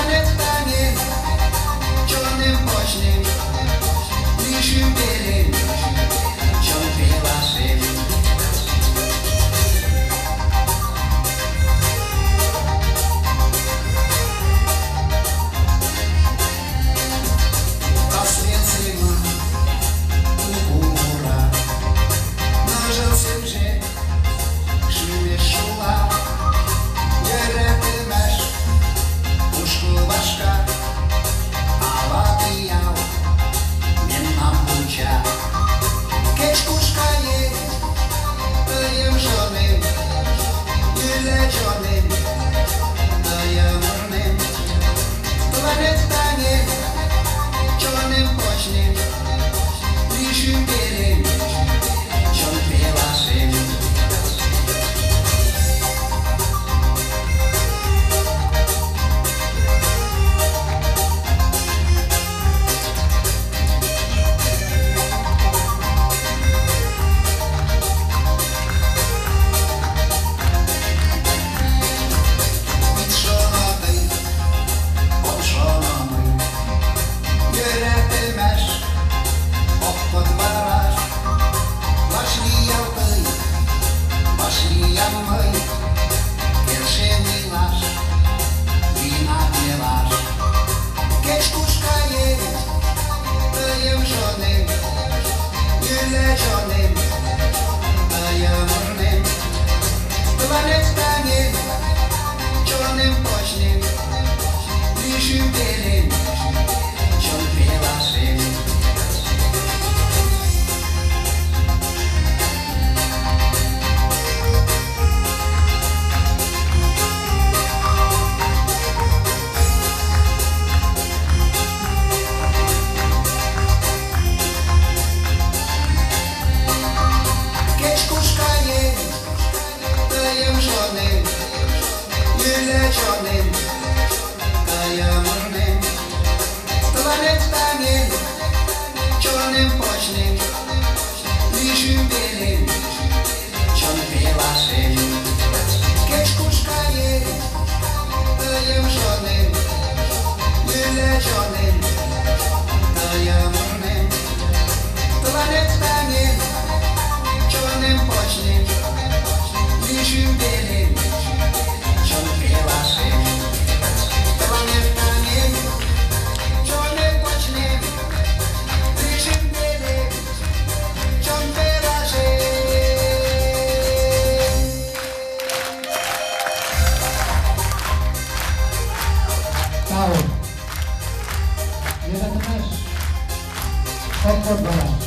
Planetanie, czarnym pośniem, bliższym bielem, ciągle waszym. Посвятимо укура, нажился же, шумешула, еретимеш, ушку башка, аватиял, меннам буча. Кечкушка е, даем жоним, юлечоним, даем урним. Planetanie, czarnym pośniem, bliższym bielem, ciągle waszym. Planetanie, czarnym pośniem, bliższym bielem, ciągle waszym. Даем жоним, юлечоним, даем урним. Planetanie, czarnym pośniem, bliższym bielem, ciągle waszym. Keczkuszka je, dajem żonym, julecionym, dajem urnym. Planetanie, czarnym pośniem, bliższym bielem, ciągle waszym. Planetanie, czarnym pośniem, bliższym bielem, ciągle waszym. Ciao. Jeden też. Podpodbala.